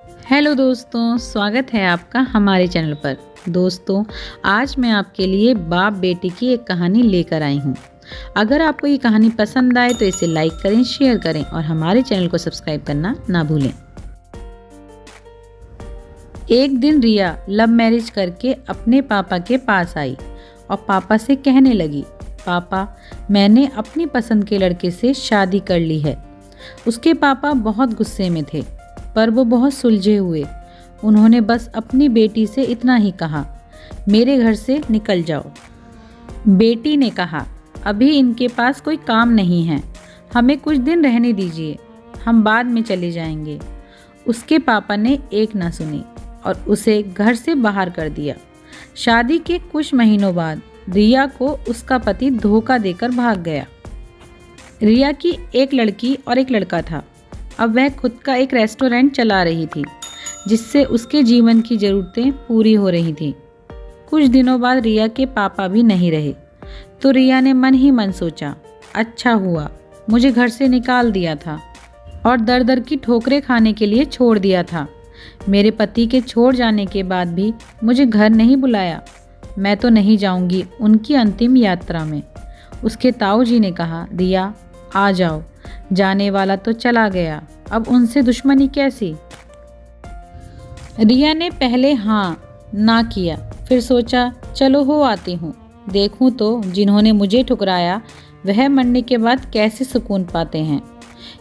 Hello दोस्तों, स्वागत है आपका हमारे चैनल पर। दोस्तों, आज मैं आपके लिए बाप बेटी की एक कहानी लेकर आई हूँ। अगर आपको ये कहानी पसंद आए तो इसे लाइक करें, शेयर करें और हमारे चैनल को सब्सक्राइब करना ना भूलें। एक दिन रिया लव मैरिज करके अपने पापा के पास आई और पापा से कहने लगी, पापा, मैंने अपनी पसंद के लड़के से शादी कर ली है। उसके पापा बहुत गुस्से में थे, पर वो बहुत सुलझे हुए। उन्होंने बस अपनी बेटी से इतना ही कहा, मेरे घर से निकल जाओ। बेटी ने कहा, अभी इनके पास कोई काम नहीं है, हमें कुछ दिन रहने दीजिए, हम बाद में चले जाएंगे। उसके पापा ने एक ना सुनी और उसे घर से बाहर कर दिया। शादी के कुछ महीनों बाद रिया को उसका पति धोखा देकर भाग गया। रिया की एक लड़की और एक लड़का था। अब वह खुद का एक रेस्टोरेंट चला रही थी, जिससे उसके जीवन की ज़रूरतें पूरी हो रही थीं। कुछ दिनों बाद रिया के पापा भी नहीं रहे, तो रिया ने मन ही मन सोचा, अच्छा हुआ मुझे घर से निकाल दिया था और दर दर की ठोकरें खाने के लिए छोड़ दिया था। मेरे पति के छोड़ जाने के बाद भी मुझे घर नहीं बुलाया। मैं तो नहीं जाऊंगी उनकी अंतिम यात्रा में। उसके ताऊ जी ने कहा, रिया आ जाओ, जाने वाला तो चला गया, अब उनसे दुश्मनी कैसी। रिया ने पहले हाँ ना किया, फिर सोचा चलो हो आती हूँ, देखूँ तो जिन्होंने मुझे ठुकराया वह मरने के बाद कैसे सुकून पाते हैं।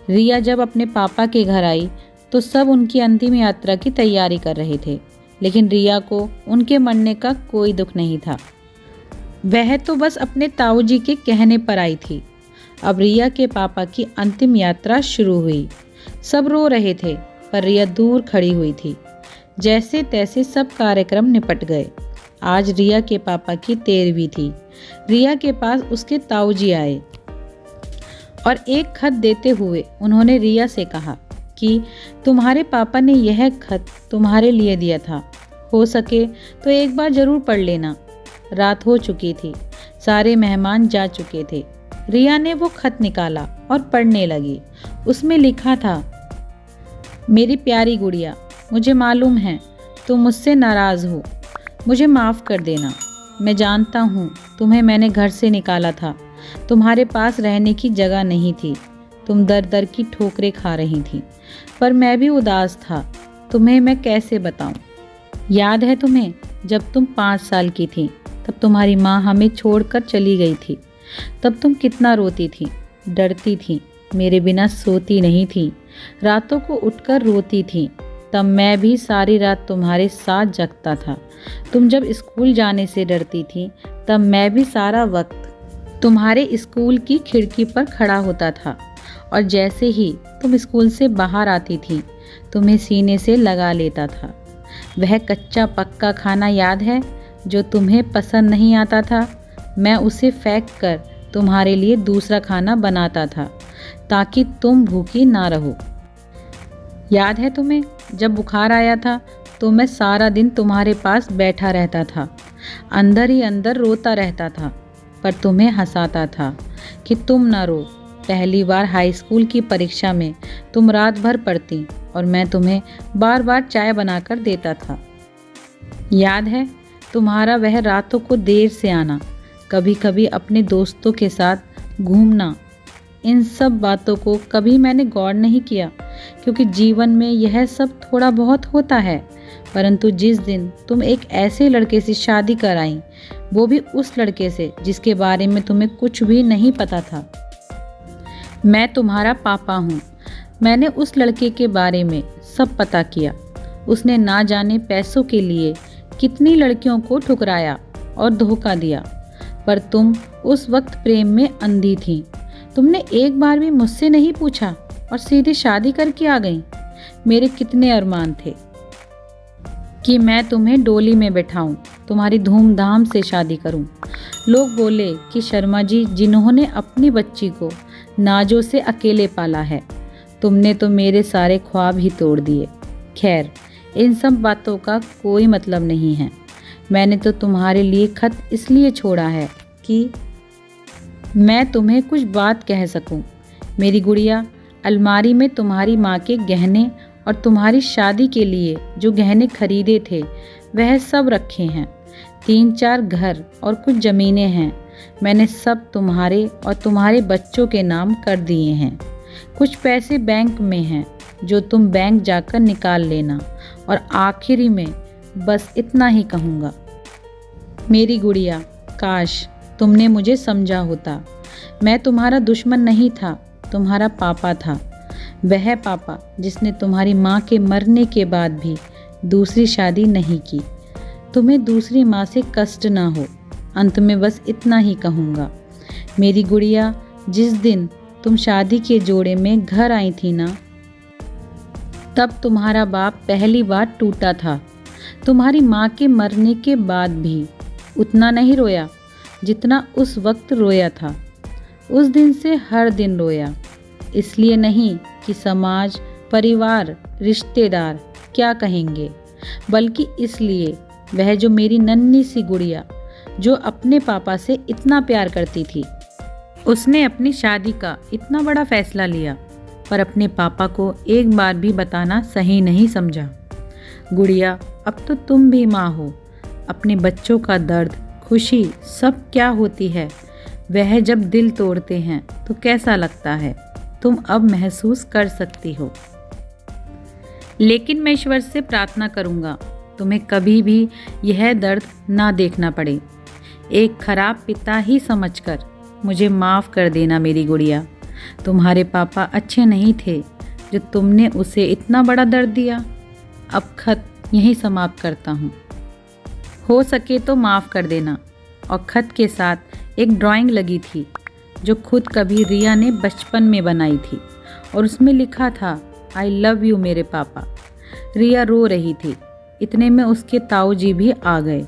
रिया जब अपने पापा के घर आई तो सब उनकी अंतिम यात्रा की तैयारी कर रहे थे, लेकिन रिया को उनके मरने का कोई दुख नहीं था। वह तो बस अपने ताऊ जी के कहने पर आई थी। अब रिया के पापा की अंतिम यात्रा शुरू हुई। सब रो रहे थे, पर रिया दूर खड़ी हुई थी। जैसे तैसे सब कार्यक्रम निपट गए। आज रिया के पापा की 13वीं थी। रिया के पास उसके ताऊ जी आए और एक खत देते हुए उन्होंने रिया से कहा कि तुम्हारे पापा ने यह खत तुम्हारे लिए दिया था, हो सके तो एक बार जरूर पढ़ लेना। रात हो चुकी थी, सारे मेहमान जा चुके थे। रिया ने वो खत निकाला और पढ़ने लगी। उसमें लिखा था, मेरी प्यारी गुड़िया, मुझे मालूम है तुम मुझसे नाराज़ हो, मुझे माफ़ कर देना। मैं जानता हूँ तुम्हें मैंने घर से निकाला था, तुम्हारे पास रहने की जगह नहीं थी, तुम दर दर की ठोकरें खा रही थी, पर मैं भी उदास था, तुम्हें मैं कैसे बताऊँ। याद है तुम्हें जब तुम 5 साल की थी, तब तुम्हारी माँ हमें छोड़कर चली गई थी। तब तुम कितना रोती थी, डरती थी, मेरे बिना सोती नहीं थी, रातों को उठकर रोती थी। तब मैं भी सारी रात तुम्हारे साथ जगता था। तुम जब स्कूल जाने से डरती थी, तब मैं भी सारा वक्त तुम्हारे स्कूल की खिड़की पर खड़ा होता था और जैसे ही तुम स्कूल से बाहर आती थी, तुम्हें सीने से लगा लेता था। वह कच्चा पक्का खाना याद है जो तुम्हें पसंद नहीं आता था? मैं उसे फेंक कर तुम्हारे लिए दूसरा खाना बनाता था ताकि तुम भूखी ना रहो। याद है तुम्हें जब बुखार आया था तो मैं सारा दिन तुम्हारे पास बैठा रहता था, अंदर ही अंदर रोता रहता था, पर तुम्हें हंसाता था कि तुम ना रो। पहली बार हाई स्कूल की परीक्षा में तुम रात भर पढ़ती और मैं तुम्हें बार बार चाय बनाकर देता था। याद है तुम्हारा वह रातों को देर से आना, कभी कभी अपने दोस्तों के साथ घूमना। इन सब बातों को कभी मैंने गौर नहीं किया, क्योंकि जीवन में यह सब थोड़ा बहुत होता है। परंतु जिस दिन तुम एक ऐसे लड़के से शादी कर आई, वो भी उस लड़के से जिसके बारे में तुम्हें कुछ भी नहीं पता था। मैं तुम्हारा पापा हूँ। मैंने उस लड़के के बारे में सब पता किया। उसने ना जाने पैसों के लिए कितनी लड़कियों को ठुकराया और धोखा दिया, पर तुम उस वक्त प्रेम में अंधी थी। तुमने एक बार भी मुझसे नहीं पूछा और सीधे शादी करके आ गई। मेरे कितने अरमान थे कि मैं तुम्हें डोली में बैठाऊं, तुम्हारी धूमधाम से शादी करूं। लोग बोले कि शर्मा जी जिन्होंने अपनी बच्ची को नाजों से अकेले पाला है, तुमने तो मेरे सारे ख्वाब ही तोड़ दिए। खैर, इन सब बातों का कोई मतलब नहीं है। मैंने तो तुम्हारे लिए खत इसलिए छोड़ा है कि मैं तुम्हें कुछ बात कह सकूं। मेरी गुड़िया, अलमारी में तुम्हारी माँ के गहने और तुम्हारी शादी के लिए जो गहने खरीदे थे वह सब रखे हैं। 3-4 घर और कुछ ज़मीनें हैं। मैंने सब तुम्हारे और तुम्हारे बच्चों के नाम कर दिए हैं। कुछ पैसे बैंक में हैं जो तुम बैंक जाकर निकाल लेना। और आखिरी में बस इतना ही कहूँगा, मेरी गुड़िया, काश तुमने मुझे समझा होता। मैं तुम्हारा दुश्मन नहीं था, तुम्हारा पापा था। वह पापा जिसने तुम्हारी माँ के मरने के बाद भी दूसरी शादी नहीं की। तुम्हें दूसरी माँ से कष्ट ना हो। अंत में बस इतना ही कहूँगा, मेरी गुड़िया, जिस दिन तुम शादी के जोड़े में घर आई थी ना, तब तुम्हारा बाप पहली बार टूटा था। तुम्हारी माँ के मरने के बाद भी उतना नहीं रोया जितना उस वक्त रोया था। उस दिन से हर दिन रोया, इसलिए नहीं कि समाज, परिवार, रिश्तेदार क्या कहेंगे, बल्कि इसलिए वह जो मेरी नन्ही सी गुड़िया, जो अपने पापा से इतना प्यार करती थी, उसने अपनी शादी का इतना बड़ा फैसला लिया पर अपने पापा को एक बार भी बताना सही नहीं समझा। गुड़िया, अब तो तुम भी माँ हो। अपने बच्चों का दर्द, खुशी सब क्या होती है, वह जब दिल तोड़ते हैं तो कैसा लगता है, तुम अब महसूस कर सकती हो। लेकिन मैं ईश्वर से प्रार्थना करूँगा तुम्हें कभी भी यह दर्द ना देखना पड़े। एक खराब पिता ही समझकर मुझे माफ़ कर देना मेरी गुड़िया। तुम्हारे पापा अच्छे नहीं थे जो तुमने उसे इतना बड़ा दर्द दिया। अब खत यहीं समाप्त करता हूँ। हो सके तो माफ़ कर देना। और खत के साथ एक ड्राइंग लगी थी जो खुद कभी रिया ने बचपन में बनाई थी और उसमें लिखा था, आई लव यू मेरे पापा। रिया रो रही थी। इतने में उसके ताऊ जी भी आ गए।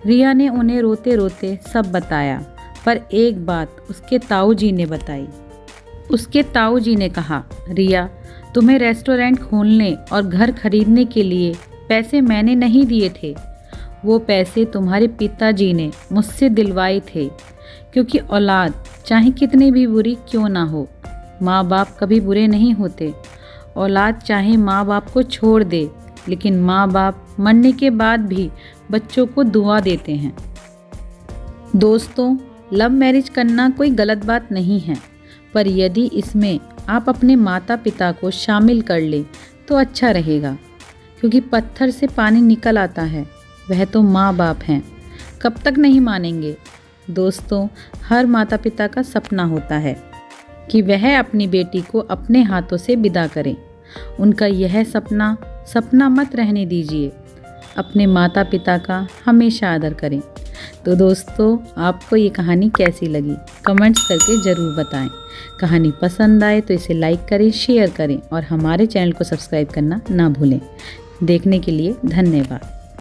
रिया ने उन्हें रोते रोते सब बताया, पर एक बात उसके ताऊ जी ने बताई। उसके ताऊ जी ने कहा, रिया, तुम्हें रेस्टोरेंट खोलने और घर खरीदने के लिए पैसे मैंने नहीं दिए थे। वो पैसे तुम्हारे पिताजी ने मुझसे दिलवाए थे, क्योंकि औलाद चाहे कितनी भी बुरी क्यों ना हो, माँ बाप कभी बुरे नहीं होते। औलाद चाहे माँ बाप को छोड़ दे, लेकिन माँ बाप मरने के बाद भी बच्चों को दुआ देते हैं। दोस्तों, लव मैरिज करना कोई गलत बात नहीं है, पर यदि इसमें आप अपने माता पिता को शामिल कर लें तो अच्छा रहेगा, क्योंकि पत्थर से पानी निकल आता है। वह तो माँ बाप हैं, कब तक नहीं मानेंगे। दोस्तों, हर माता पिता का सपना होता है कि वह अपनी बेटी को अपने हाथों से विदा करें। उनका यह सपना मत रहने दीजिए। अपने माता पिता का हमेशा आदर करें। तो दोस्तों, आपको ये कहानी कैसी लगी कमेंट्स करके ज़रूर बताएं। कहानी पसंद आए तो इसे लाइक करें, शेयर करें और हमारे चैनल को सब्सक्राइब करना ना भूलें। देखने के लिए धन्यवाद।